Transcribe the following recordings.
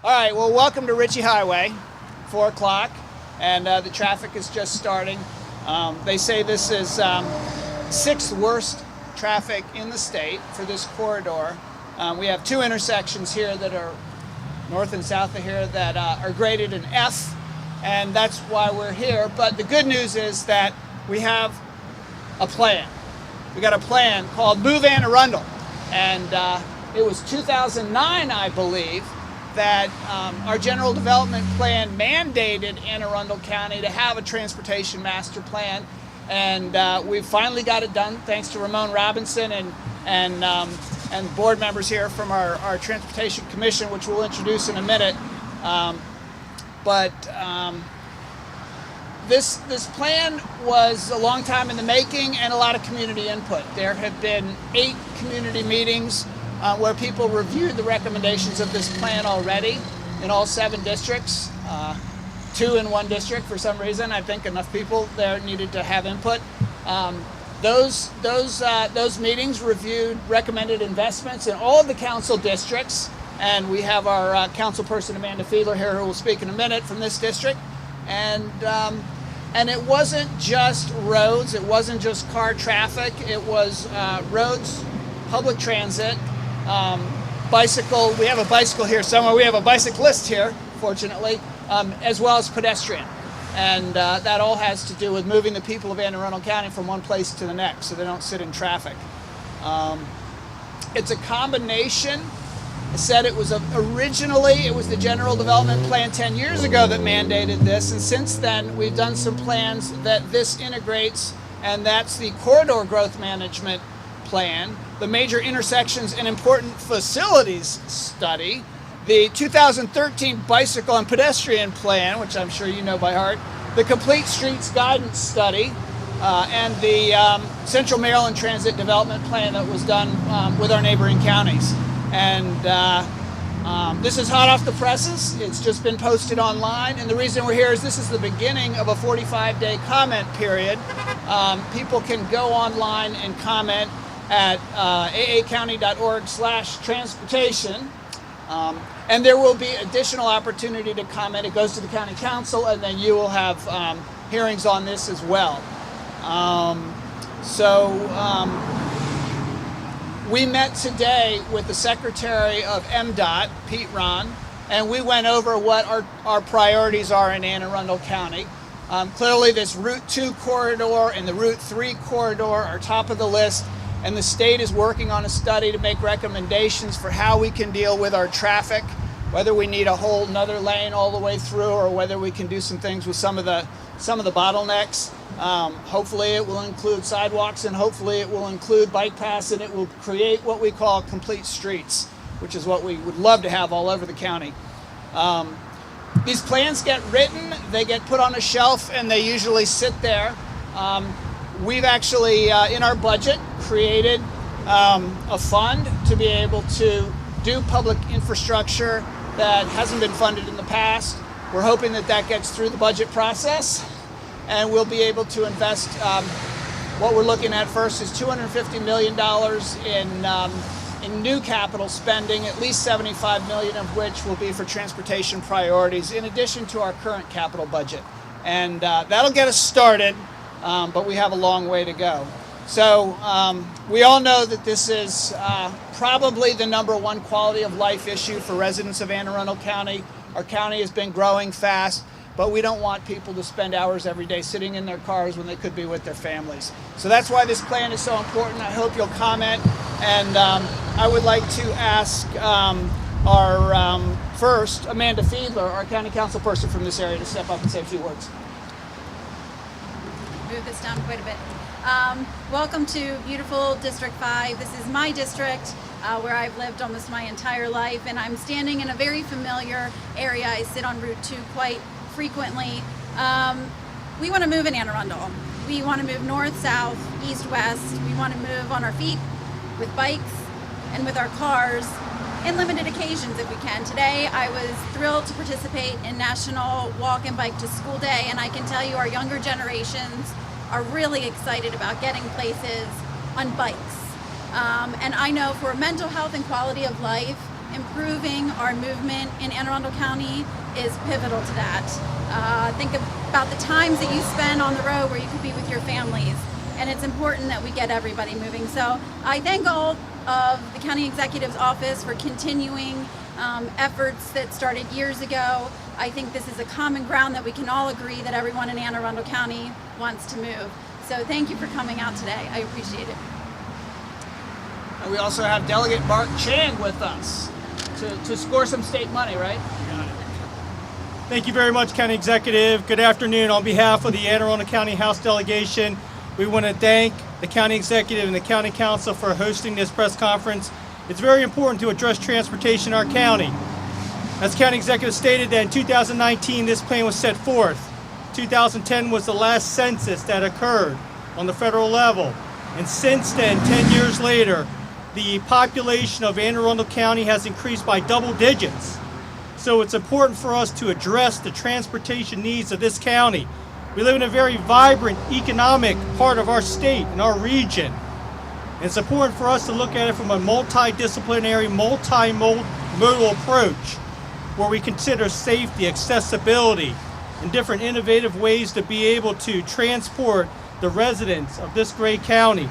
All right, well, welcome to Ritchie Highway, 4 o'clock, and the traffic is just starting. They say this is sixth worst traffic in the state for this corridor. We have two intersections here that are north and south of here that are graded an F, and that's why we're here. But the good news is that we have a plan. We got a plan called Move Anne Arundel, and it was 2009, I believe, that our general development plan mandated Anne Arundel County to have a transportation master plan, and we've finally got it done thanks to Ramon Robinson and board members here from our Transportation Commission, which we'll introduce in a minute. This plan was a long time in the making and a lot of community input. There have been 8 community meetings where people reviewed the recommendations of this plan already in all 7 districts, 2 in 1 district for some reason. I think enough people there needed to have input. Those meetings reviewed recommended investments in all of the council districts, and we have our councilperson Amanda Fiedler here who will speak in a minute from this district. And it wasn't just roads, it wasn't just car traffic, it was roads, public transit, bicycle. We have a bicycle here somewhere. We have a bicyclist here, fortunately, as well as pedestrian. And that all has to do with moving the people of Anne Arundel County from one place to the next so they don't sit in traffic. It's a combination. I said it was originally, it was the General Development Plan 10 years ago that mandated this, and since then we've done some plans that this integrates, and that's the Corridor Growth Management Plan, the Major Intersections and Important Facilities Study, the 2013 Bicycle and Pedestrian Plan, which I'm sure you know by heart, the Complete Streets Guidance Study, and the Central Maryland Transit Development Plan that was done with our neighboring counties. And this is hot off the presses. It's just been posted online, and the reason we're here is this is the beginning of a 45-day comment period. People can go online and comment at aacounty.org/transportation, and there will be additional opportunity to comment. It goes to the county council, and then you will have hearings on this as well. We met today with the Secretary of MDOT, Pittman, and we went over what our priorities are in Anne Arundel County. Clearly this Route 2 corridor and the Route 3 corridor are top of the list, and the state is working on a study to make recommendations for how we can deal with our traffic, whether we need a whole another lane all the way through or whether we can do some things with some of the bottlenecks. Hopefully it will include sidewalks, and hopefully it will include bike paths, and it will create what we call complete streets, which is what we would love to have all over the county. These plans get written, they get put on a shelf, and they usually sit there. We've actually, in our budget, created a fund to be able to do public infrastructure that hasn't been funded in the past. We're hoping that that gets through the budget process, and we'll be able to invest. What we're looking at first is $250 million in new capital spending, at least $75 million of which will be for transportation priorities, in addition to our current capital budget. And that'll get us started, but we have a long way to go. So we all know that this is probably the #1 quality of life issue for residents of Anne Arundel County. Our county has been growing fast, but we don't want people to spend hours every day sitting in their cars when they could be with their families. So that's why this plan is so important. I hope you'll comment, and I would like to ask our first, Amanda Fiedler, our county council person from this area, to step up and say a few words. Move this down quite a bit. Welcome to beautiful District 5. This is my district where I've lived almost my entire life, and I'm standing in a very familiar area. I sit on Route 2 quite frequently. We want to move in Anne Arundel. We want to move north, south, east, west. We want to move on our feet, with bikes, and with our cars, in limited occasions if we can. Today I was thrilled to participate in National Walk and Bike to School Day, and I can tell you our younger generations are really excited about getting places on bikes. And I know for mental health and quality of life, improving our movement in Anne Arundel County is pivotal to that. Think about the times that you spend on the road where you could be with your families, and it's important that we get everybody moving. So I thank all of the County Executive's Office for continuing efforts that started years ago. I think this is a common ground that we can all agree that everyone in Anne Arundel County wants to move. So thank you for coming out today. I appreciate it. And we also have Delegate Mark Chang with us to score some state money, right? Thank you very much, County Executive. Good afternoon. On behalf of the Anne Arundel County House Delegation, we want to thank the County Executive and the County Council for hosting this press conference. It's very important to address transportation in our county. As County Executive stated that in 2019 this plan was set forth. 2010 was the last census that occurred on the federal level. And since then, 10 years later, the population of Anne Arundel County has increased by double digits. So it's important for us to address the transportation needs of this county. We live in a very vibrant economic part of our state and our region. And it's important for us to look at it from a multidisciplinary, multimodal approach where we consider safety, accessibility, and different innovative ways to be able to transport the residents of this great county.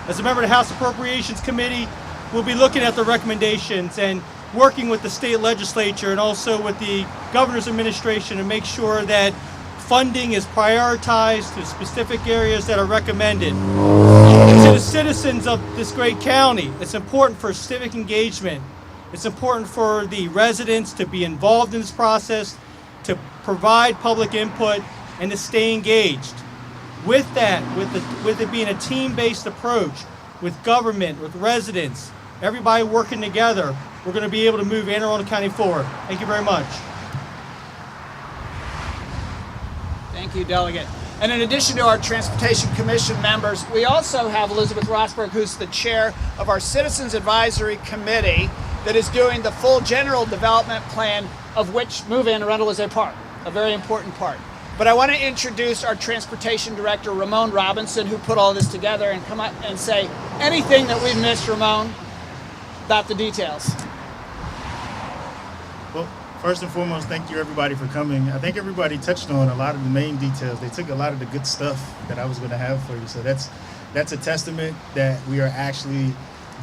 As a member of the House Appropriations Committee, we'll be looking at the recommendations and working with the state legislature and also with the governor's administration to make sure that funding is prioritized to specific areas that are recommended. To the citizens of this great county, it's important for civic engagement. It's important for the residents to be involved in this process, to provide public input, and to stay engaged. With that, with it being a team-based approach, with government, with residents, everybody working together, we're going to be able to move Anne Arundel County forward. Thank you very much. Thank you, Delegate. And in addition to our Transportation Commission members, we also have Elizabeth Rosberg, who's the chair of our Citizens Advisory Committee that is doing the full general development plan, of which Move Anne Arundel is a part, a very important part. But I want to introduce our Transportation Director, Ramon Robinson, who put all this together, and come up and say anything that we've missed, Ramon, about the details. Well, first and foremost, thank you everybody for coming. I think everybody touched on a lot of the main details. They took a lot of the good stuff that I was going to have for you. So that's a testament that we are actually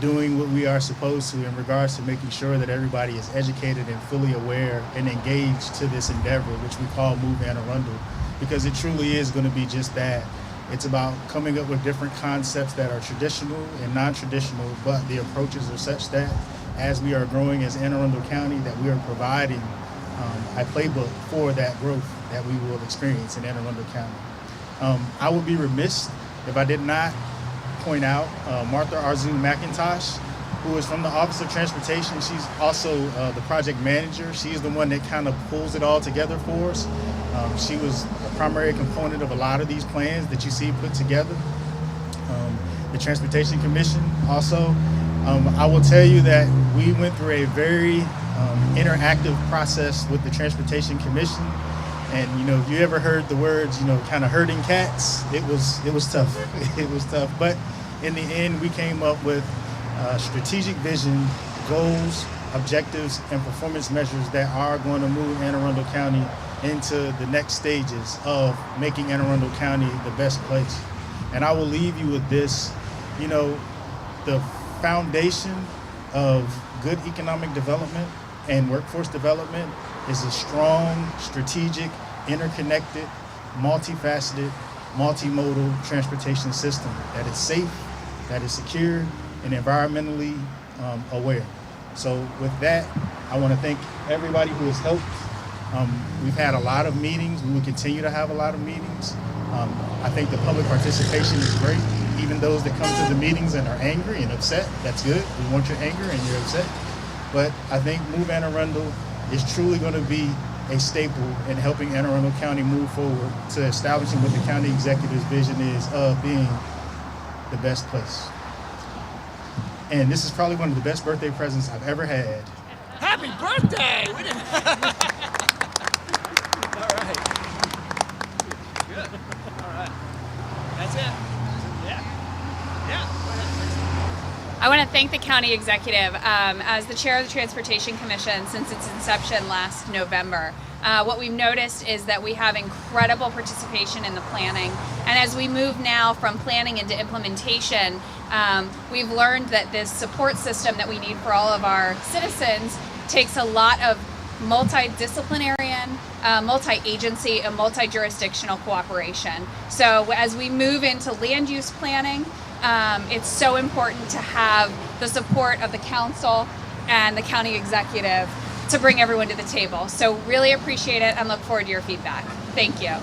doing what we are supposed to in regards to making sure that everybody is educated and fully aware and engaged to this endeavor, which we call Move Anne Arundel, because it truly is going to be just that. It's about coming up with different concepts that are traditional and non-traditional, but the approaches are such that as we are growing as Anne Arundel County, that we are providing a playbook for that growth that we will experience in Anne Arundel County. I would be remiss if I did not point out Martha Arzu McIntosh, who is from the Office of Transportation. She's also the project manager. She's the one that kind of pulls it all together for us. She was a primary component of a lot of these plans that you see put together. The Transportation Commission also. I will tell you that we went through a very interactive process with the Transportation Commission. And, you know, if you ever heard the words, you know, kind of herding cats, it was tough. It was tough. But in the end, we came up with strategic vision, goals, objectives, and performance measures that are going to move Anne Arundel County into the next stages of making Anne Arundel County the best place. And I will leave you with this. You know, the foundation of good economic development and workforce development is a strong, strategic, interconnected, multifaceted, multimodal transportation system that is safe, that is secure, and environmentally aware. So with that, I want to thank everybody who has helped. We've had a lot of meetings. We will continue to have a lot of meetings. I think the public participation is great. Even those that come to the meetings and are angry and upset, that's good. We want your anger and your upset. But I think Move Anne Arundel is truly going to be a staple in helping Anne Arundel County move forward to establishing what the county executive's vision is of being the best place. And this is probably one of the best birthday presents I've ever had. Happy birthday! We didn't. All right. Good. All right. That's it. Yeah. Yeah. I want to thank the county executive. As the chair of the Transportation Commission since its inception last November, what we've noticed is that we have incredible participation in the planning. And as we move now from planning into implementation, we've learned that this support system that we need for all of our citizens takes a lot of multidisciplinary, multi-agency, and multi-jurisdictional cooperation. So as we move into land use planning, it's so important to have the support of the council and the county executive to bring everyone to the table. So really appreciate it and look forward to your feedback. Thank you.